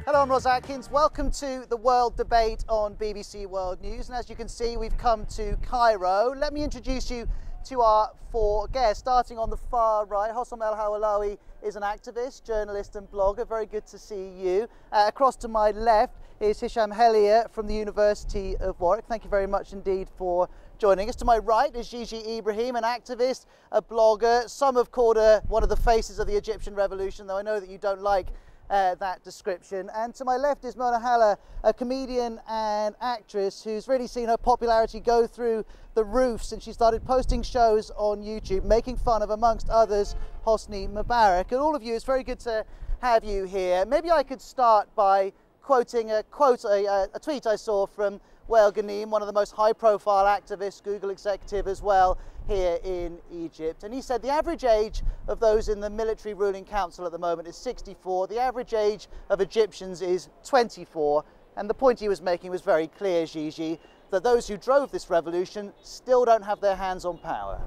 Hello, I'm Ros Atkins. Welcome to the World Debate on BBC World News. And as you can see, we've come to Cairo. Let me introduce you to our four guests. Starting on the far right, Hossam El Hawalawi is an activist, journalist and blogger. Very good to see you. Across to my left is Hisham Helia from the University of Warwick. Thank you very much indeed for joining us. To my right is Gigi Ibrahim, an activist, a blogger. Some have called her one of the faces of the Egyptian revolution, though I know that you don't like that description. And to my left is Mona Hala, a comedian and actress who's really seen her popularity go through the roof since she started posting shows on YouTube, making fun of, amongst others, Hosni Mubarak. And all of you, it's very good to have you here. Maybe I could start by quoting a tweet I saw from Wael Ghanim, one of the most high-profile activists, Google executive as well, here in Egypt. And he said the average age of those in the military ruling council at the moment is 64. The average age of Egyptians is 24. And the point he was making was very clear, Gigi, that those who drove this revolution still don't have their hands on power.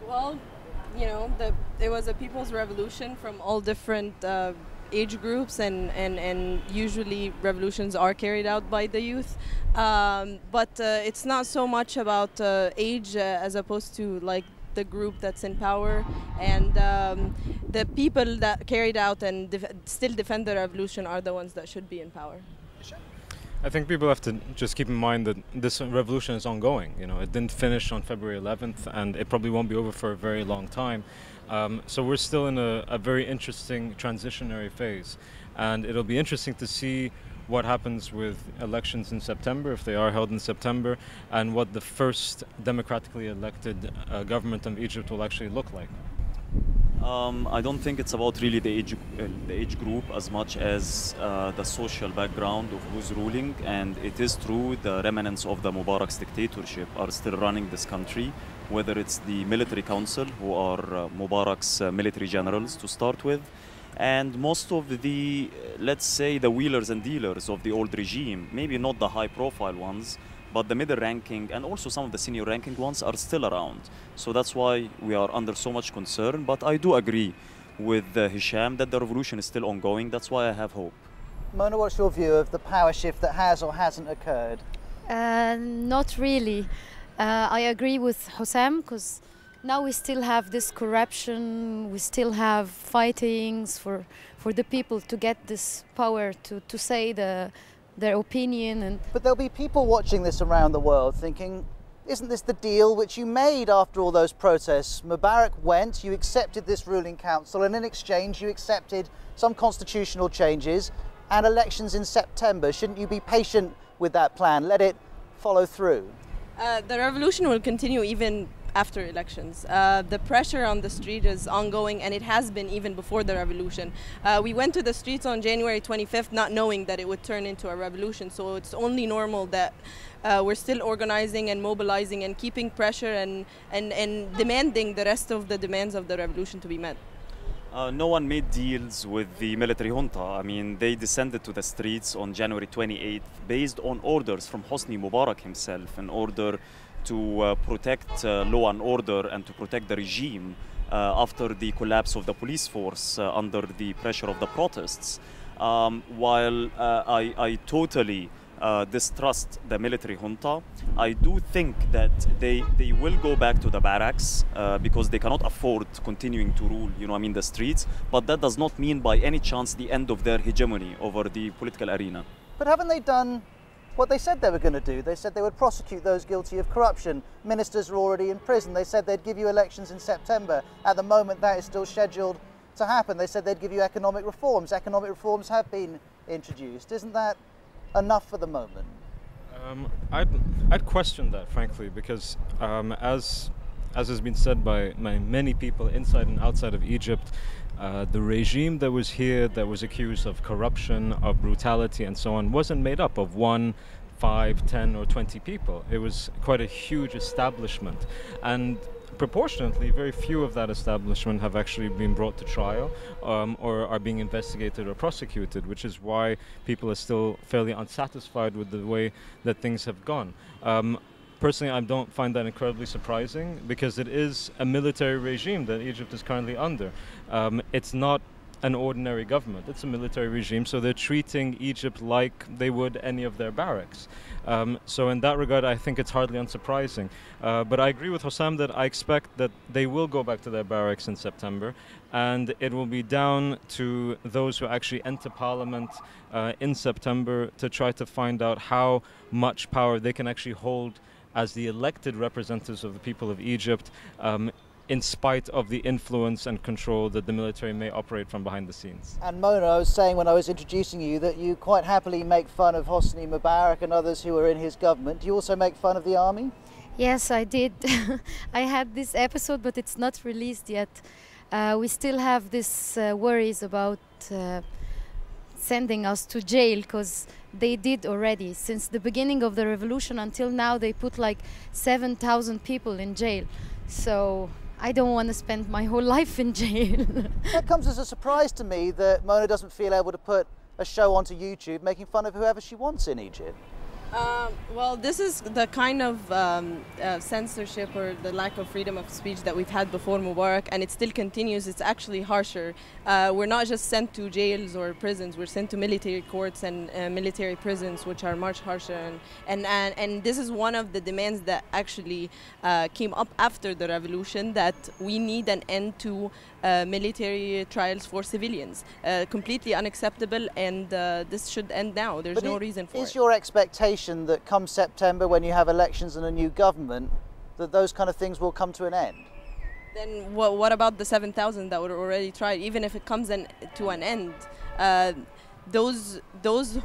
Well, you know, it was a people's revolution from all different age groups, and usually revolutions are carried out by the youth, but it's not so much about age as opposed to like the group that's in power, and the people that carried out and still defend the revolution are the ones that should be in power. I think people have to just keep in mind that this revolution is ongoing. You know, it didn't finish on February 11th, and it probably won't be over for a very long time. So we're still in a very interesting transitionary phase, and it'll be interesting to see what happens with elections in September, if they are held in September, and what the first democratically elected government of Egypt will actually look like. I don't think it's about really the age group as much as the social background of who's ruling. And it is true, the remnants of the Mubarak's dictatorship are still running this country, whether it's the military council, who are Mubarak's military generals to start with, and most of the, let's say, the wheelers and dealers of the old regime, maybe not the high-profile ones, but the middle-ranking and also some of the senior-ranking ones are still around. So that's why we are under so much concern. But I do agree with Hisham that the revolution is still ongoing. That's why I have hope. Mona, what's your view of the power shift that has or hasn't occurred? Not really. I agree with Hossam, because now we still have this corruption, we still have fightings for the people to get this power to say their opinion. But there'll be people watching this around the world thinking, isn't this the deal which you made after all those protests? Mubarak went, you accepted this ruling council, and in exchange you accepted some constitutional changes and elections in September. Shouldn't you be patient with that plan? Let it follow through? The revolution will continue even after elections. The pressure on the street is ongoing, and it has been even before the revolution. We went to the streets on January 25th not knowing that it would turn into a revolution, so it's only normal that we're still organizing and mobilizing and keeping pressure and demanding the rest of the demands of the revolution to be met. No one made deals with the military junta. I mean, they descended to the streets on January 28th based on orders from Hosni Mubarak himself in order to protect law and order and to protect the regime after the collapse of the police force under the pressure of the protests. While I totally distrust the military junta, I do think that they will go back to the barracks because they cannot afford continuing to rule, you know, I mean, the streets. But that does not mean by any chance the end of their hegemony over the political arena. But haven't they done what they said they were going to do? They said they would prosecute those guilty of corruption. Ministers are already in prison. They said they'd give you elections in September. At the moment, that is still scheduled to happen. They said they'd give you economic reforms. Economic reforms have been introduced. Isn't that enough for the moment? I'd question that, frankly, because as has been said by many people inside and outside of Egypt, the regime that was here, that was accused of corruption, of brutality and so on, wasn't made up of 1, 5, 10 or 20 people. It was quite a huge establishment, and proportionately very few of that establishment have actually been brought to trial or are being investigated or prosecuted, which is why people are still fairly unsatisfied with the way that things have gone. Personally, I don't find that incredibly surprising, because it is a military regime that Egypt is currently under. It's not an ordinary government. It's a military regime, so they're treating Egypt like they would any of their barracks. So in that regard, I think it's hardly unsurprising. But I agree with Hossam that I expect that they will go back to their barracks in September, and it will be down to those who actually enter parliament in September to try to find out how much power they can actually hold as the elected representatives of the people of Egypt, in spite of the influence and control that the military may operate from behind the scenes. And Mona, I was saying when I was introducing you that you quite happily make fun of Hosni Mubarak and others who are in his government. Do you also make fun of the army? Yes, I did. I had this episode, but it's not released yet. We still have this worries about sending us to jail, because they did already. Since the beginning of the revolution until now, they put like 7,000 people in jail. So I don't want to spend my whole life in jail. That comes as a surprise to me that Mona doesn't feel able to put a show onto YouTube making fun of whoever she wants in Egypt. Well, this is the kind of censorship or the lack of freedom of speech that we've had before Mubarak, and it still continues. It's actually harsher. We're not just sent to jails or prisons, we're sent to military courts and military prisons, which are much harsher. And this is one of the demands that actually came up after the revolution, that we need an end to military trials for civilians. Completely unacceptable, and this should end now. There's no reason for it. Is your expectation that come September, when you have elections and a new government, that those kind of things will come to an end? Then what about the 7,000 that were already tried? Even if it comes to an end, those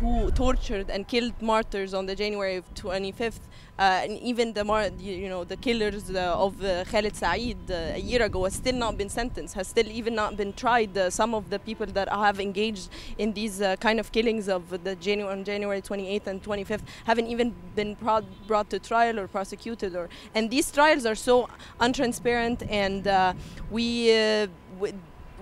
who tortured and killed martyrs on the January 25th, and even the killers of Khalid Saeed a year ago, has still not been sentenced, has still even not been tried. Some of the people that have engaged in these kind of killings of the on January 28th and 25th haven't even been brought to trial or prosecuted. And these trials are so untransparent, and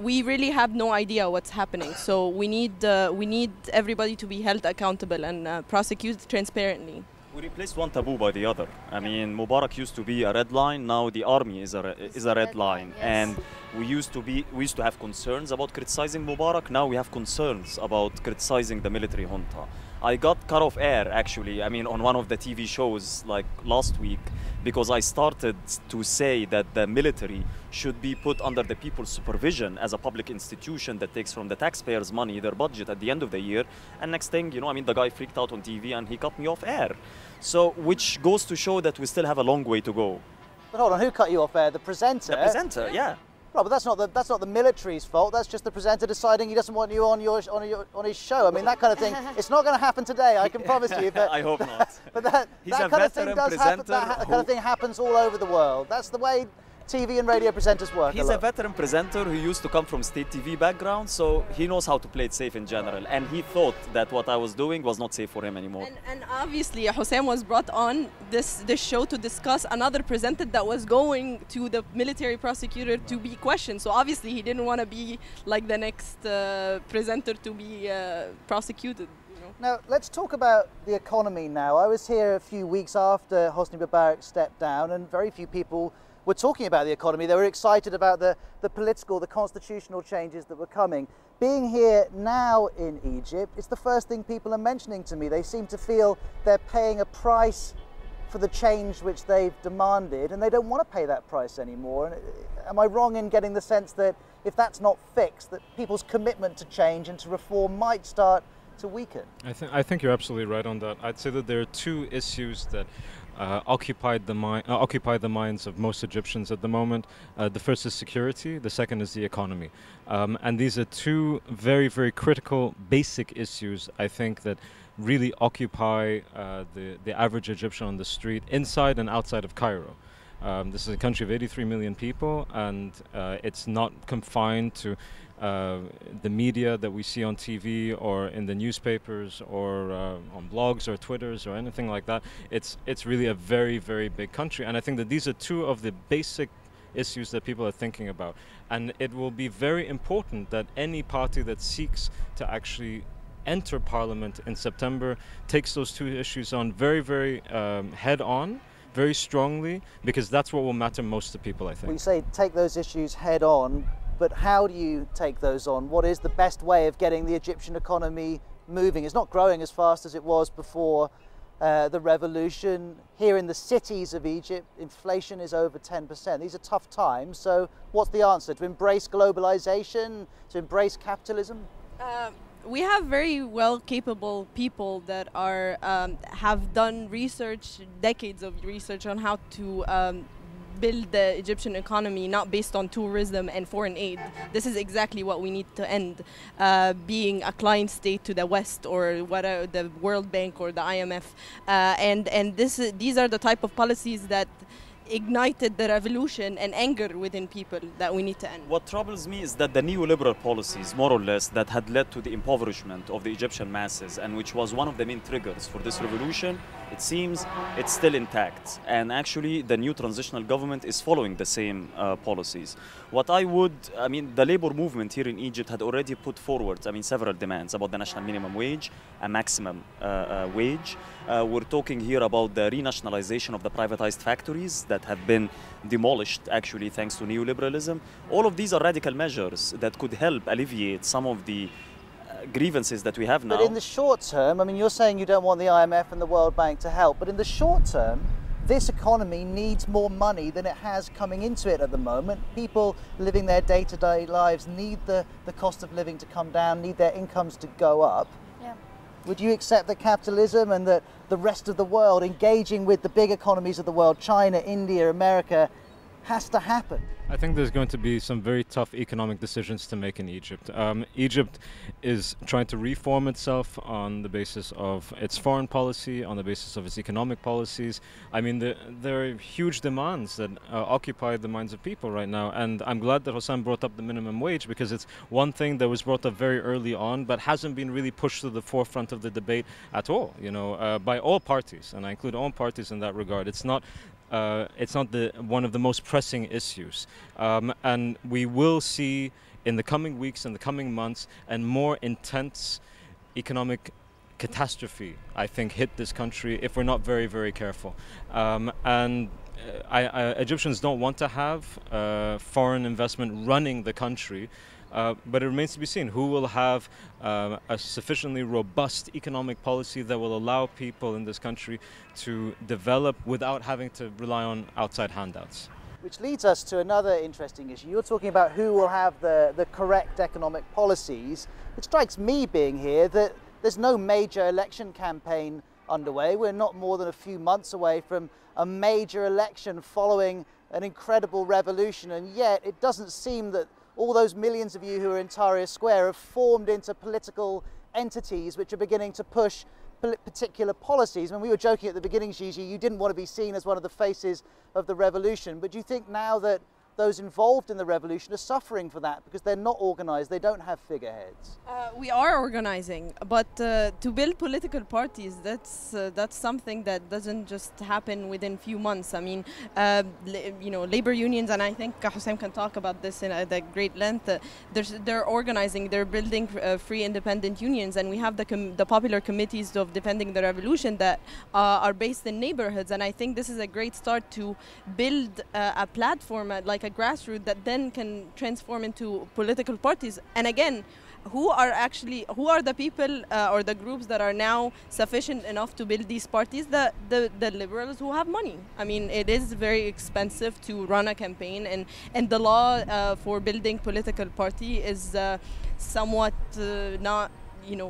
we really have no idea what's happening. So we need everybody to be held accountable and prosecuted transparently. We replaced one taboo by the other. I mean, Mubarak used to be a red line. Now the army is a red line, yes. and we used to have concerns about criticizing Mubarak. Now we have concerns about criticizing the military junta. I got cut off air, actually, I mean, on one of the TV shows like last week, because I started to say that the military should be put under the people's supervision as a public institution that takes from the taxpayers' money, their budget, at the end of the year. And next thing, I mean, the guy freaked out on TV and he cut me off air. So, which goes to show that we still have a long way to go. But hold on, who cut you off air? The presenter? The presenter, yeah. Well, but that's not the military's fault. That's just the presenter deciding he doesn't want you on his show. I mean, that kind of thing. It's not going to happen today, I can promise you. But I hope not. But that kind of thing does happen. That kind of thing happens all over the world. That's the way TV and radio presenters work. He's a veteran presenter who used to come from state TV background, so he knows how to play it safe in general. And he thought that what I was doing was not safe for him anymore. And obviously, Hossam was brought on this show to discuss another presenter that was going to the military prosecutor to be questioned. So obviously, he didn't want to be like the next presenter to be prosecuted. Now, let's talk about the economy now. I was here a few weeks after Hosni Mubarak stepped down, and very few people were talking about the economy. They were excited about the political, the constitutional changes that were coming. Being here now in Egypt, it's the first thing people are mentioning to me. They seem to feel they're paying a price for the change which they've demanded, and they don't want to pay that price anymore. And am I wrong in getting the sense that if that's not fixed, that people's commitment to change and to reform might start to weaken? I think you're absolutely right on that. I'd say that there are two issues that occupy the minds of most Egyptians at the moment. The first is security, the second is the economy. And these are two very, very critical, basic issues, I think, that really occupy the average Egyptian on the street, inside and outside of Cairo. This is a country of 83 million people, and it's not confined to the media that we see on TV or in the newspapers or on blogs or Twitters or anything like that. It's really a very, very big country, and I think that these are two of the basic issues that people are thinking about. And it will be very important that any party that seeks to actually enter parliament in September takes those two issues on very, very head on, very strongly, because that's what will matter most to people, I think. When you say take those issues head on, but how do you take those on? What is the best way of getting the Egyptian economy moving? It's not growing as fast as it was before the revolution. Here in the cities of Egypt, inflation is over 10%. These are tough times. So what's the answer? To embrace globalization, to embrace capitalism? We have very well capable people that are have done research, decades of research on how to build the Egyptian economy not based on tourism and foreign aid. This is exactly what we need to end, being a client state to the West or whatever, the World Bank or the IMF. These are the type of policies that ignited the revolution and anger within people that we need to end. What troubles me is that the neoliberal policies, more or less, that had led to the impoverishment of the Egyptian masses and which was one of the main triggers for this revolution, it seems it's still intact. And actually, the new transitional government is following the same policies. The labor movement here in Egypt had already put forward, several demands about the national minimum wage, a maximum wage. We're talking here about the renationalization of the privatized factories that have been demolished, actually, thanks to neoliberalism. All of these are radical measures that could help alleviate some of the grievances that we have now. But in the short term, you're saying you don't want the IMF and the World Bank to help, but in the short term, this economy needs more money than it has coming into it at the moment. People living their day-to-day lives need the cost of living to come down, need their incomes to go up. Yeah. Would you accept that capitalism and that the rest of the world engaging with the big economies of the world, China, India, America, has to happen? I think there's going to be some very tough economic decisions to make in Egypt. Egypt is trying to reform itself on the basis of its foreign policy, on the basis of its economic policies. There are huge demands that occupy the minds of people right now, and I'm glad that Hossam brought up the minimum wage, because it's one thing that was brought up very early on, but hasn't been really pushed to the forefront of the debate at all, by all parties, and I include all parties in that regard. It's not one of the most pressing issues, and we will see in the coming weeks and the coming months and more intense economic catastrophe, I think, hit this country if we're not very, very careful. Egyptians don't want to have foreign investment running the country. But it remains to be seen who will have a sufficiently robust economic policy that will allow people in this country to develop without having to rely on outside handouts. Which leads us to another interesting issue. You're talking about who will have the correct economic policies. It strikes me, being here, that there's no major election campaign underway. We're not more than a few months away from a major election following an incredible revolution, and yet it doesn't seem that all those millions of you who are in Tahrir Square have formed into political entities which are beginning to push particular policies. We were joking at the beginning, Gigi, you didn't want to be seen as one of the faces of the revolution, but do you think now that those involved in the revolution are suffering for that because they're not organized, they don't have figureheads? We are organizing, but to build political parties, that's something that doesn't just happen within few months. Labor unions, and I think Hussein can talk about this at great length. They're organizing, they're building free independent unions, and we have the popular committees of defending the revolution that are based in neighborhoods. And I think this is a great start to build a platform like a grassroots that then can transform into political parties. And again, who are the people or the groups that are now sufficient enough to build these parties? The liberals who have money. It is very expensive to run a campaign, and the law for building political party is somewhat not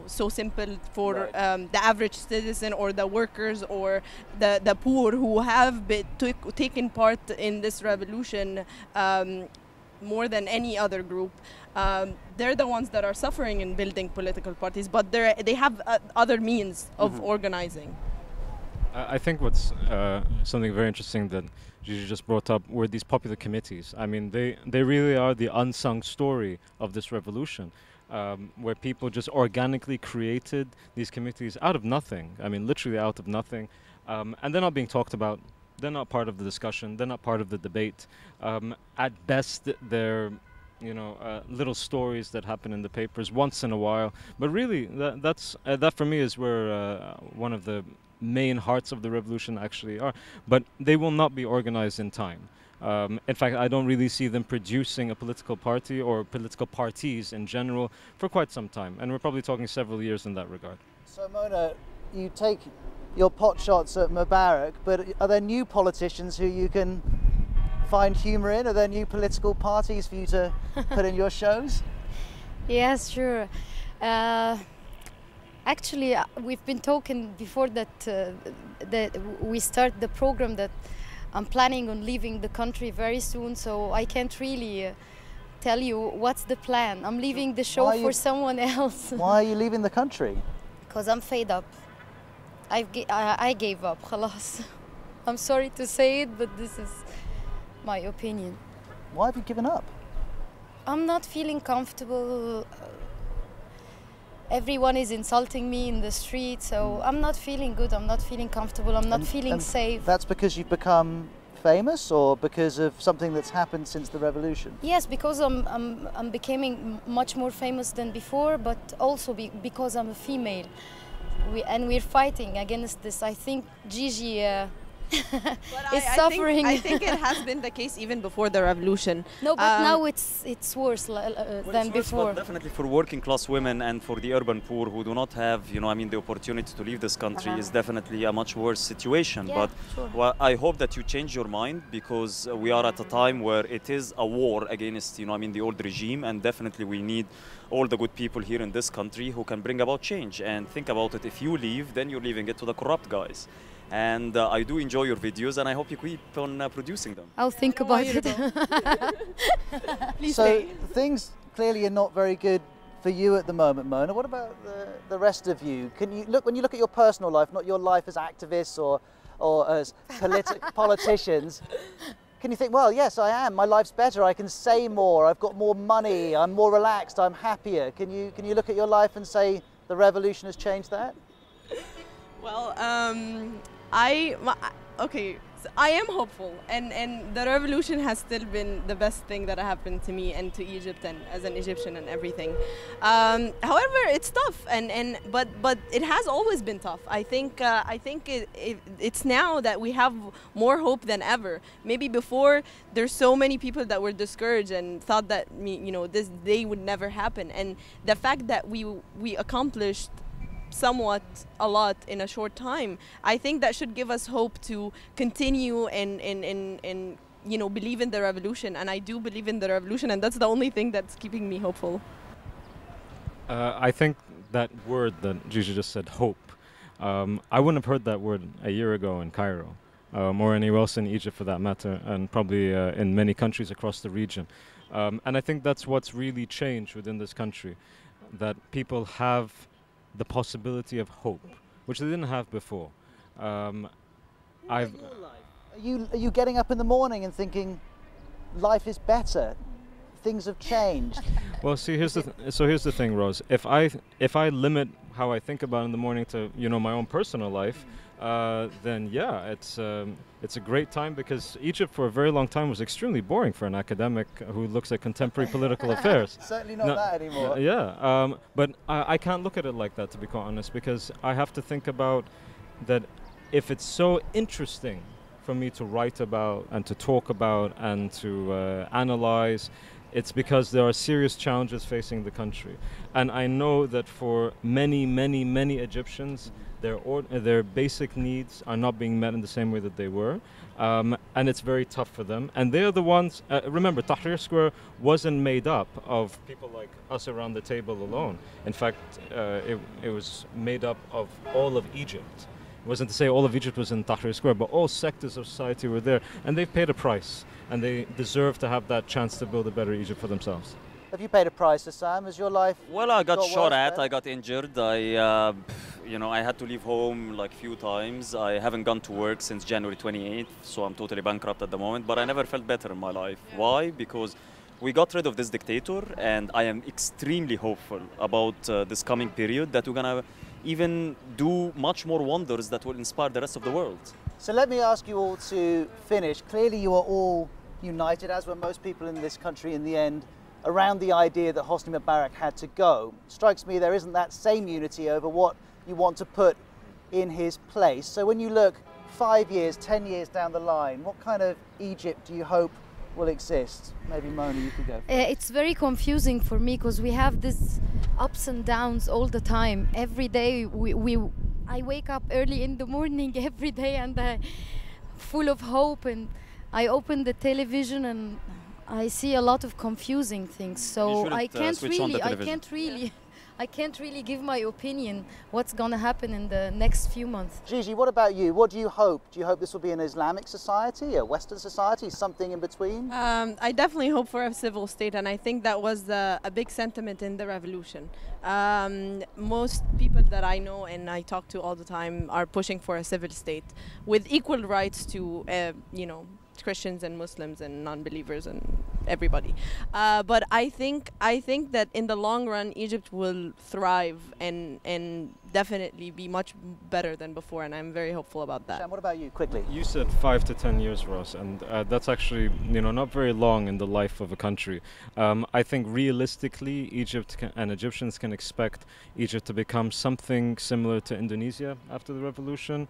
so simple for right. The average citizen or the workers or the poor who have taken part in this revolution more than any other group. They're the ones that are suffering in building political parties, but they have other means of organizing. I think what's something very interesting that Gigi just brought up were these popular committees. They really are the unsung story of this revolution. Where people just organically created these committees out of nothing. Literally out of nothing. And they're not being talked about. They're not part of the discussion. They're not part of the debate. At best, they're little stories that happen in the papers once in a while. But really, that for me is where one of the main hearts of the revolution actually are. But they will not be organized in time. In fact, I don't really see them producing a political party or political parties in general for quite some time. And we're probably talking several years in that regard. So Mona, you take your pot shots at Mubarak, but are there new politicians who you can find humour in? Are there new political parties for you to put in your shows? Yes, sure. Actually, we've been talking before that we start the program that I'm planning on leaving the country very soon, so I can't really tell you what's the plan. I'm leaving the show for someone else. Why are you leaving the country? Because I'm fed up. I gave up, خلاص. I'm sorry to say it, but this is my opinion. Why have you given up? I'm not feeling comfortable. Everyone is insulting me in the street, so I'm not feeling good. I'm not feeling comfortable. I'm not feeling safe. That's because you've become famous, or because of something that's happened since the revolution? Yes, because I'm becoming much more famous than before, but also because I'm a female. We're fighting against this. I think Gigi is suffering. I think it has been the case even before the revolution. No, but now it's worse than before. Definitely for working class women and for the urban poor who do not have, the opportunity to leave this country is definitely a much worse situation. Yeah, but sure. I hope that you change your mind, because we are at a time where it is a war against, the old regime, and definitely we need all the good people here in this country who can bring about change. And think about it, if you leave, then you're leaving it to the corrupt guys. And I do enjoy your videos, and I hope you keep on producing them. I'll think about it. So things clearly are not very good for you at the moment, Mona. What about the rest of you? Can you look, when you look at your personal life, not your life as activists or as politicians, can you think, well, yes, I am. My life's better. I can say more. I've got more money. I'm more relaxed. I'm happier. Can you look at your life and say the revolution has changed that? Well, so I am hopeful, and the revolution has still been the best thing that happened to me and to Egypt, and as an Egyptian and everything. However, it's tough, but it has always been tough. I think it's now that we have more hope than ever. Maybe before, there's so many people that were discouraged and thought that this day would never happen, and the fact that we accomplished somewhat a lot in a short time, I think that should give us hope to continue and believe in the revolution. And I do believe in the revolution, and that's the only thing that's keeping me hopeful. I think that word that Gigi just said, hope, I wouldn't have heard that word a year ago in Cairo, or anywhere else in Egypt for that matter, and probably in many countries across the region. And I think that's what's really changed within this country, that people have the possibility of hope, which they didn't have before. Are you getting up in the morning and thinking, life is better, things have changed? Well, see, here's the thing, Rose. If I limit how I think about in the morning to my own personal life, then yeah, it's a great time, because Egypt for a very long time was extremely boring for an academic who looks at contemporary political affairs. Certainly not that anymore. Yeah, but I can't look at it like that, to be quite honest, because I have to think about that. If it's so interesting for me to write about and to talk about and to analyze, it's because there are serious challenges facing the country. And I know that for many, many, many Egyptians, their basic needs are not being met in the same way that they were. And it's very tough for them. And they're the ones, remember, Tahrir Square wasn't made up of people like us around the table alone. In fact, it was made up of all of Egypt. It wasn't to say all of Egypt was in Tahrir Square, but all sectors of society were there. And they've paid a price. And they deserve to have that chance to build a better Egypt for themselves. Have you paid a price, Assam? Has your life? Well, I got shot at. Better? I got injured. I had to leave home like few times. I haven't gone to work since January 28th, so I'm totally bankrupt at the moment. But I never felt better in my life. Why? Because we got rid of this dictator, and I am extremely hopeful about this coming period that we're gonna even do much more wonders that will inspire the rest of the world. So let me ask you all to finish. Clearly, you are all united, as were most people in this country in the end, around the idea that Hosni Mubarak had to go. Strikes me there isn't that same unity over what you want to put in his place. So when you look 5 years, 10 years down the line, what kind of Egypt do you hope will exist? Maybe Mona, you could go. It's very confusing for me because we have this ups and downs all the time. Every day I wake up early in the morning every day and I full of hope, and I open the television and I see a lot of confusing things. So I can't really give my opinion what's going to happen in the next few months. Gigi, what about you? What do you hope? Do you hope this will be an Islamic society, a Western society, something in between? I definitely hope for a civil state, and I think that was a big sentiment in the revolution. Most people that I know and I talk to all the time are pushing for a civil state with equal rights to, Christians and Muslims and non-believers and everybody. But I think that in the long run, Egypt will thrive and definitely be much better than before, and I'm very hopeful about that. Sam, what about you, quickly? You said 5 to 10 years, Ross, and that's actually not very long in the life of a country. I think realistically, and Egyptians can expect Egypt to become something similar to Indonesia after the revolution.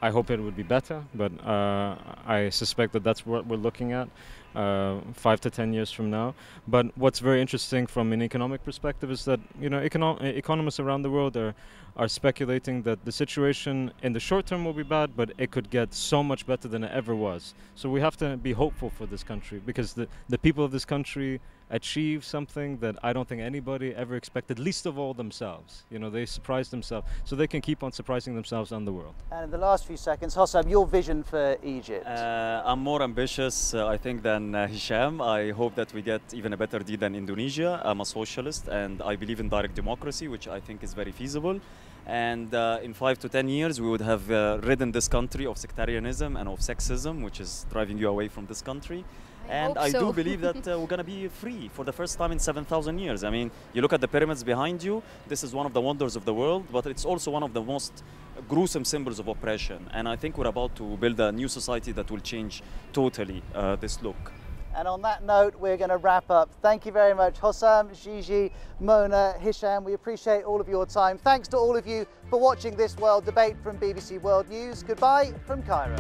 I hope it would be better, but I suspect that that's what we're looking at 5 to 10 years from now. But what's very interesting from an economic perspective is that economists around the world are speculating that the situation in the short term will be bad, but it could get so much better than it ever was. So we have to be hopeful for this country, because the people of this country achieve something that I don't think anybody ever expected, least of all themselves. They surprised themselves, so they can keep on surprising themselves and the world. And in the last few seconds, Hossam, your vision for Egypt? I'm more ambitious, I think, than Hisham. I hope that we get even a better deal than Indonesia. I'm a socialist and I believe in direct democracy, which I think is very feasible. And in 5 to 10 years, we would have ridden this country of sectarianism and of sexism, which is driving you away from this country. And I do believe that we're going to be free for the first time in 7,000 years. I mean, you look at the pyramids behind you, this is one of the wonders of the world, but it's also one of the most gruesome symbols of oppression. And I think we're about to build a new society that will change totally this look. And on that note, we're going to wrap up. Thank you very much, Hossam, Gigi, Mona, Hisham. We appreciate all of your time. Thanks to all of you for watching this World Debate from BBC World News. Goodbye from Cairo.